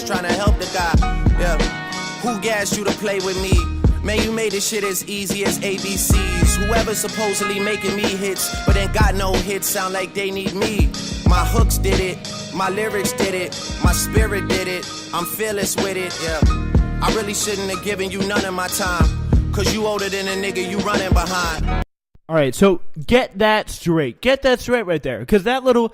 just trying to help the guy. Yeah. Who gassed you to play with me? Man, you made this shit as easy as ABCs. Whoever supposedly making me hits, but ain't got no hits, sound like they need me. My hooks did it, my lyrics did it, my spirit did it, I'm fearless with it, yeah. I really shouldn't have given you none of my time, cause you older than a nigga you running behind. All right, so get that straight right there, because that little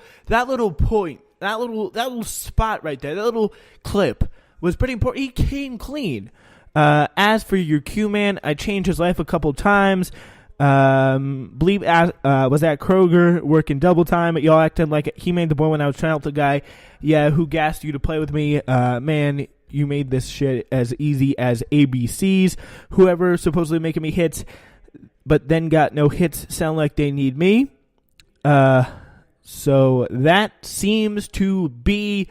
point, that little spot right there, that little clip was pretty important. He came clean. As for your Q man, I changed his life a couple times. Believe was at Kroger working double time. Y'all acting like he made the boy when I was trying to help the guy. Yeah, who gassed you to play with me? Man, you made this shit as easy as ABCs. Whoever supposedly making me hits, but then got no hits, sound like they need me. So that seems to be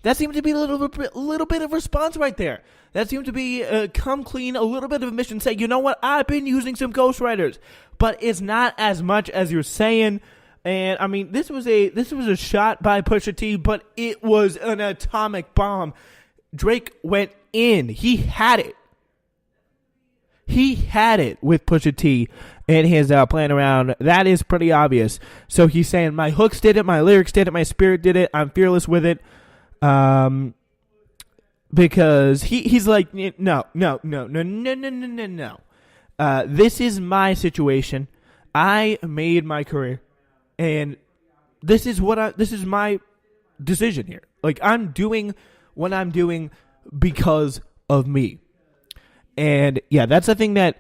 a little bit of response right there. That seemed to be come clean, a little bit of admission, say, you know what, I've been using some ghostwriters, but it's not as much as you're saying. And I mean, this was a shot by Pusha T, but it was an atomic bomb. Drake went in. He had it. He had it with Pusha T and his playing around. That is pretty obvious. So he's saying, my hooks did it, my lyrics did it, my spirit did it, I'm fearless with it. Because he's like, no. This is my situation. I made my career, and this is my decision here. Like, I'm doing what I'm doing because of me. And yeah, that's the thing that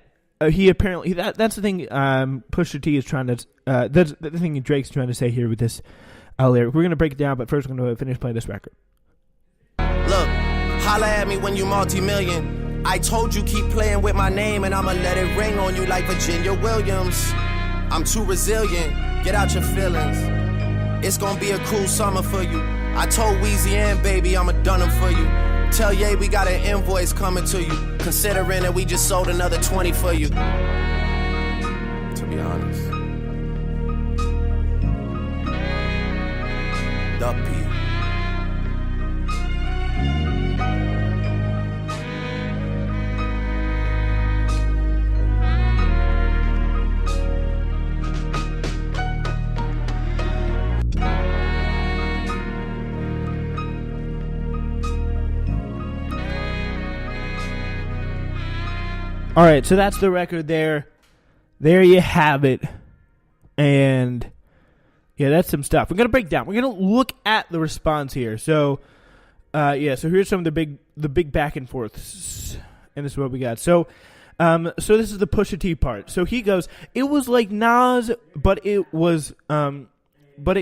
he apparently that's the thing Pusha T is trying to that's the thing Drake's trying to say here with this lyric. We're gonna break it down, but first we're gonna finish playing this record. Look, holla at me when you multi-million. I told you keep playing with my name, and I'ma let it ring on you like Virginia Williams. I'm too resilient. Get out your feelings. It's gonna be a cool summer for you. I told Weezy and Baby I'ma done them for you. Tell Ye we got an invoice coming to you, considering that we just sold another 20 for you. To be honest. The P. All right, so that's the record there. There you have it. And yeah, that's some stuff. We're going to break down. We're going to look at the response here. So so here's some of the big back and forths. And this is what we got. So this is the Pusha T part. So he goes, it was like Nas, but it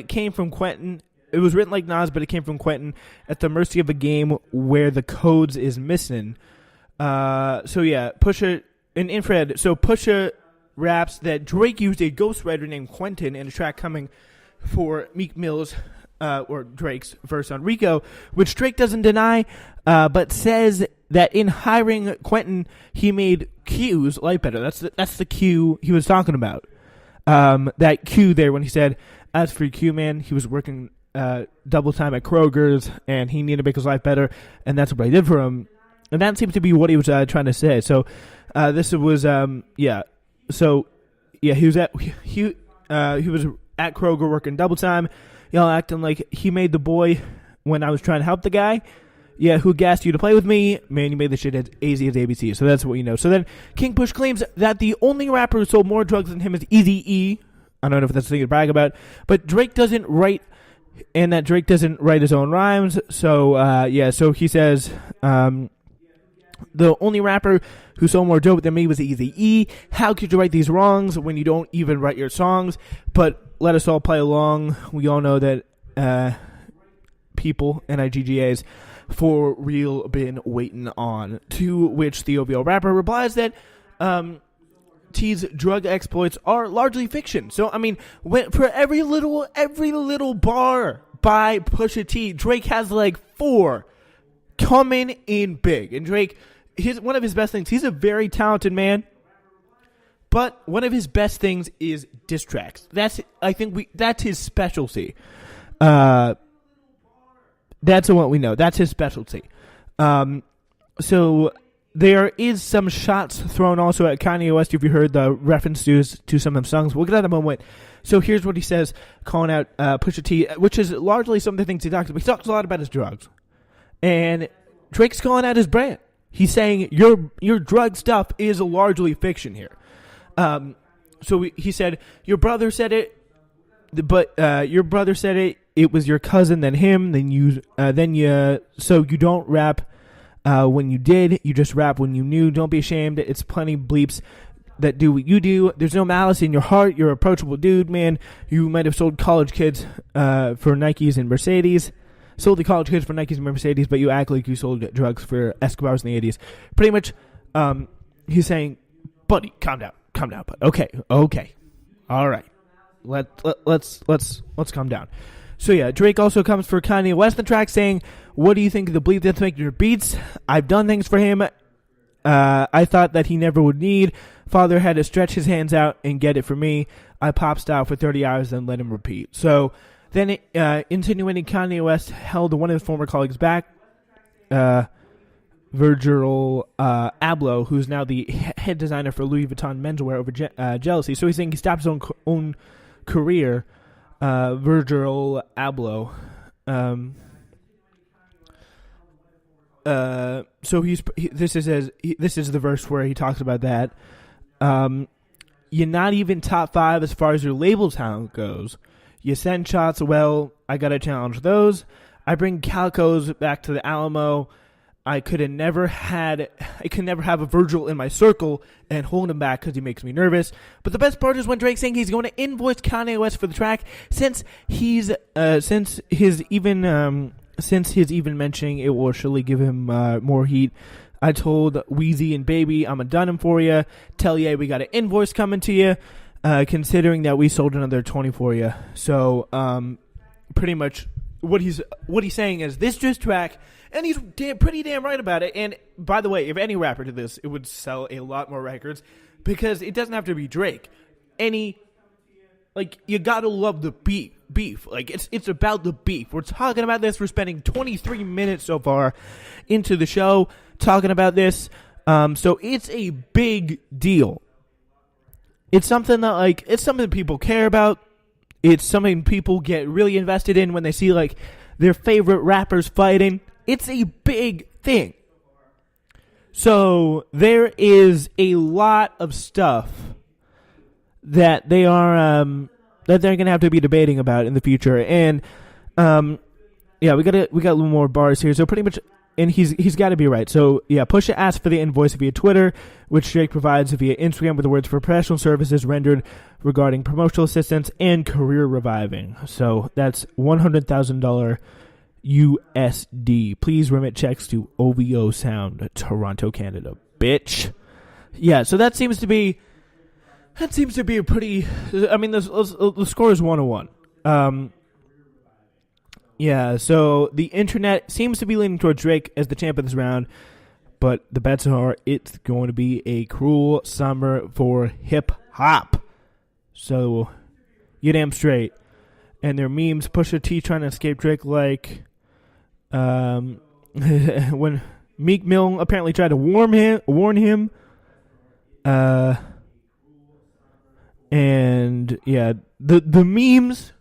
came from Quentin. It was written like Nas, but it came from Quentin at the mercy of a game where the codes is missing. Pusha and Infrared. So Pusha raps that Drake used a ghostwriter named Quentin in a track coming for Meek Mill's or Drake's verse on Rico, which Drake doesn't deny, but says that in hiring Quentin, he made Q's life better. That's the Q he was talking about. That Q there when he said, as for Q man, he was working double time at Kroger's and he needed to make his life better, and that's what I did for him. And that seems to be what he was trying to say. So this was he was at Kroger working double time. Y'all acting like he made the boy when I was trying to help the guy. Yeah, who gassed you to play with me? Man, you made the shit as easy as ABC. So that's what you know. So then King Push claims that the only rapper who sold more drugs than him is Eazy-E. I don't know if that's the thing to brag about, but Drake doesn't write, and that Drake doesn't write his own rhymes. So so he says. The only rapper who sold more dope than me was Eazy-E. How could you write these wrongs when you don't even write your songs? But let us all play along. We all know that people, NIGGAs, for real been waiting on. To which the OVO rapper replies that T's drug exploits are largely fiction. So, I mean, for every little bar by Pusha T, Drake has like 4 coming in big. And Drake, one of his best things, he's a very talented man, but one of his best things is diss tracks. That's his specialty. That's what we know. That's his specialty. So there is some shots thrown also at Kanye West. If you heard the reference to some of the songs, we'll get at the moment. So here's what he says, calling out Pusha T, which is largely some of the things he talks about. He talks a lot about his drugs, and Drake's calling out his brand. He's saying your drug stuff is largely fiction here. So he said your brother said it, but your brother said it. It was your cousin, then him, then you. So you don't rap when you did. You just rap when you knew. Don't be ashamed. It's plenty bleeps that do what you do. There's no malice in your heart. You're an approachable dude, man. You might have sold college kids for Nikes and Mercedes. Sold the college kids for Nikes and Mercedes, but you act like you sold drugs for Escobars in the 80s. Pretty much, he's saying, buddy, calm down, bud. Okay, all right. Let's calm down. So yeah, Drake also comes for Kanye West on the track, saying, "What do you think of the bleep that's making your beats? I've done things for him. I thought that he never would need. Father had to stretch his hands out and get it for me. I pop style for 30 hours, then let him repeat." So then, insinuating Kanye West held one of his former colleagues back, Virgil Abloh, who's now the head designer for Louis Vuitton menswear, over jealousy. So he's saying he stopped his own career. Virgil Abloh. So this is the verse where he talks about that. You're not even top 5 as far as your label talent goes. You send shots, well, I gotta challenge those. I bring Calicos back to the Alamo. I could never have a Virgil in my circle and hold him back because he makes me nervous. But the best part is when Drake's saying he's going to invoice Kanye West for the track, since his even mentioning it will surely give him more heat. I told Weezy and Baby, I'm done him for you. Tell ya we got an invoice coming to you, considering that we sold another 20 for you. So pretty much what he's saying is this diss track. And he's pretty damn right about it. And by the way, if any rapper did this, it would sell a lot more records because it doesn't have to be Drake. You gotta love the beef. Like it's about the beef. We're talking about this. We're spending 23 minutes so far into the show talking about this. So it's a big deal. It's something that people care about. It's something people get really invested in when they see their favorite rappers fighting. It's a big thing. So there is a lot of stuff that they are that they're gonna have to be debating about in the future. And we got a little more bars here. So pretty much, and he's got to be right. So yeah, Pusha asked for the invoice via Twitter, which Drake provides via Instagram with the words for professional services rendered regarding promotional assistance and career reviving. So that's $100,000. USD. Please remit checks to OVO Sound, Toronto, Canada. Bitch. Yeah, so that seems to be a pretty. I mean, the score is 1-1. Yeah, so the internet seems to be leaning toward Drake as the champ of this round, but the bets are it's going to be a cruel summer for hip hop. So, you damn straight. And their memes, Pusha T trying to escape Drake when Meek Mill apparently tried to warn him. And yeah, the memes,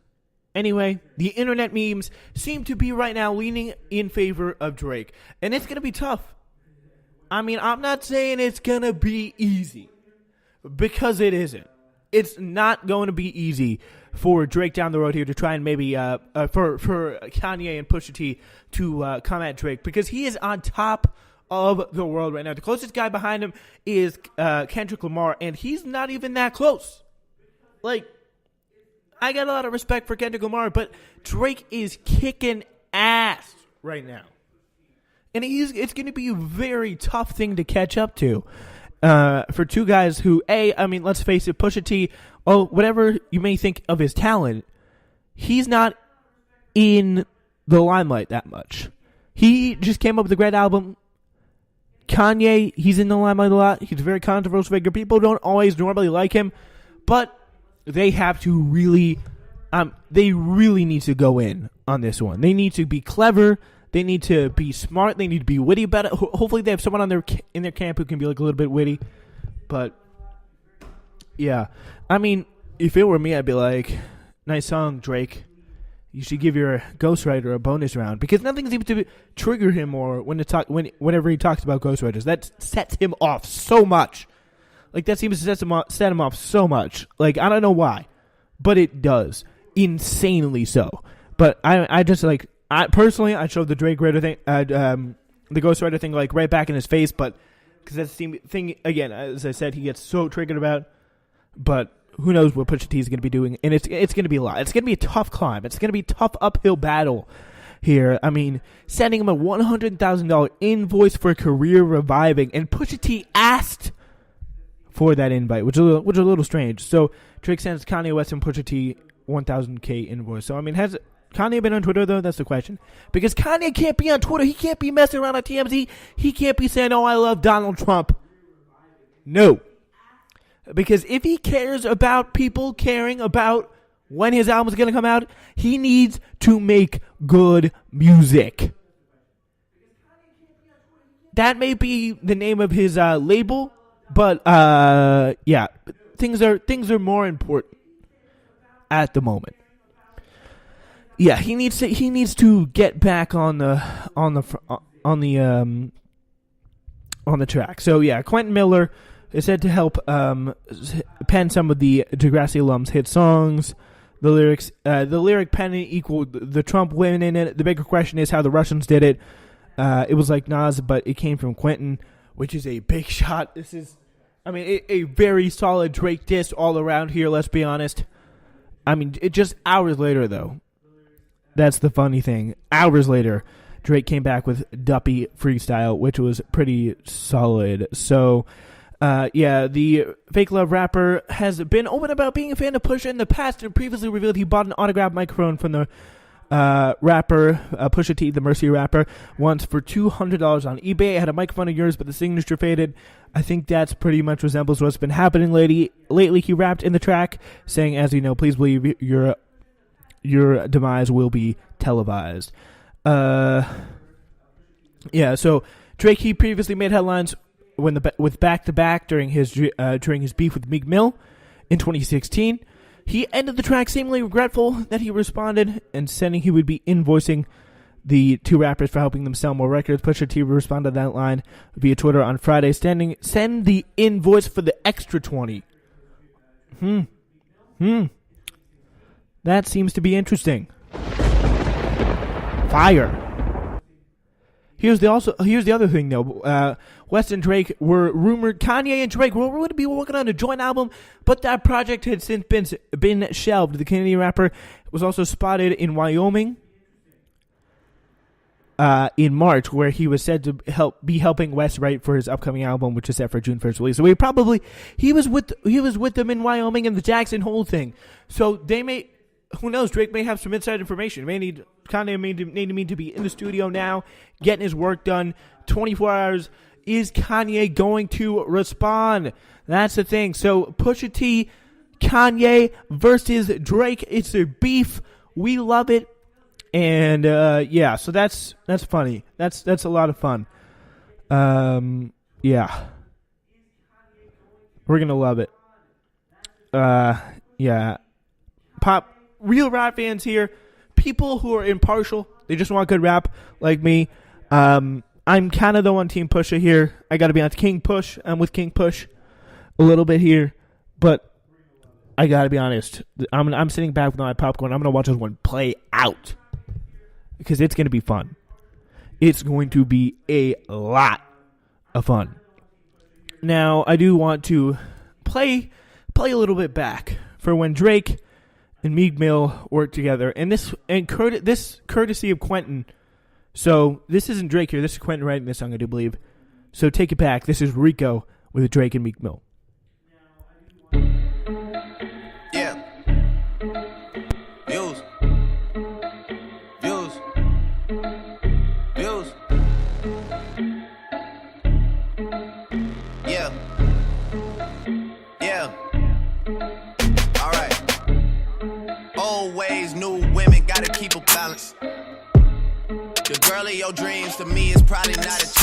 anyway, the internet memes seem to be right now leaning in favor of Drake. And it's going to be tough. I mean, I'm not saying it's going to be easy, because it isn't. It's not going to be easy for Drake down the road here to try and maybe for Kanye and Pusha T to come at Drake, because he is on top of the world right now. The closest guy behind him is Kendrick Lamar, and he's not even that close. I got a lot of respect for Kendrick Lamar, but Drake is kicking ass right now, and it's going to be a very tough thing to catch up to. For two guys who, let's face it, Pusha T, whatever you may think of his talent, he's not in the limelight that much. He just came up with a great album. Kanye, he's in the limelight a lot. He's a very controversial figure. People don't always normally like him, but they have to really, they really need to go in on this one. They need to be clever. They need to be smart. They need to be witty about it. Hopefully they have someone in their camp who can be like a little bit witty. But yeah, I mean, if it were me, I'd be like, nice song, Drake. You should give your ghostwriter a bonus round, because nothing seems to trigger him more whenever he talks about ghostwriters. That sets him off so much. Like, that seems to set him off so much. Like, I don't know why, but it does. Insanely so. But I just, like, personally, I showed the Drake writer thing, the ghostwriter thing, like, right back in his face, but, because that's the thing, again, as I said, he gets so triggered about, but who knows what Pusha T is going to be doing, and it's going to be a lot. It's going to be a tough climb. It's going to be a tough uphill battle here. I mean, sending him a $100,000 invoice for career reviving, and Pusha T asked for that invite, which is a little strange. So Drake sends Kanye West and Pusha T $1,000K invoice. So I mean, has Kanye been on Twitter though? That's the question. Because Kanye can't be on Twitter. He can't be messing around on TMZ. He can't be saying, "Oh, I love Donald Trump." No. Because if he cares about people caring about when his album is going to come out, he needs to make good music. That may be the name of his label, but yeah, things are more important at the moment. Yeah, he needs to get back on the track. So yeah, Quentin Miller is said to help pen some of the Degrassi alums' hit songs. The lyric penning equaled the Trump win in it. The bigger question is how the Russians did it. It was like Nas, but it came from Quentin, which is a big shot. This is, I mean, a very solid Drake diss all around here, let's be honest. I mean, it just hours later, though. That's the funny thing. Hours later, Drake came back with Duppy Freestyle, which was pretty solid. So, yeah, the Fake Love rapper has been open about being a fan of Pusha in the past and previously revealed he bought an autographed microphone from the rapper, Pusha T, the Mercy rapper, once for $200 on eBay. It had a microphone of yours, but the signature faded. I think that's pretty much resembles what's been happening lately. He rapped in the track saying, as you know, please believe your demise will be televised. Yeah, so Drake, he previously made headlines with Back to Back during his beef with Meek Mill in 2016. He ended the track seemingly regretful that he responded and saying he would be invoicing the two rappers for helping them sell more records. Pusha T responded to that line via Twitter on Friday, send the invoice for the extra 20. That seems to be interesting. Fire. Here's the other thing though. West and Drake were rumored. Kanye and Drake were going to be working on a joint album, but that project had since been shelved. The Canadian rapper was also spotted in Wyoming in March, where he was said to be helping West write for his upcoming album, which is set for June 1st release. So he was with them in Wyoming and the Jackson Hole thing. So they may. Who knows? Drake may have some inside information. Kanye may need to be in the studio now, getting his work done. 24 hours. Is Kanye going to respond? That's the thing. So Pusha T, Kanye versus Drake. It's a beef. We love it. And yeah, so that's funny. That's a lot of fun. Yeah, we're gonna love it. Yeah, pop. Real rap fans here, people who are impartial, they just want good rap, like me. I'm kind of though on Team Pusha here. I got to be on King Push. I'm with King Push a little bit here, but I got to be honest. I'm sitting back with my popcorn. I'm gonna watch this one play out because it's gonna be fun. It's going to be a lot of fun. Now, I do want to play a little bit back for when Drake and Meek Mill work together, and this courtesy of Quentin. So this isn't Drake here. This is Quentin writing this song, I do believe. So take it back. This is Rico with Drake and Meek Mill. Yeah. Views. Yeah. All right. Old ways, new women, gotta keep a balance. The girl in your dreams to me is probably not a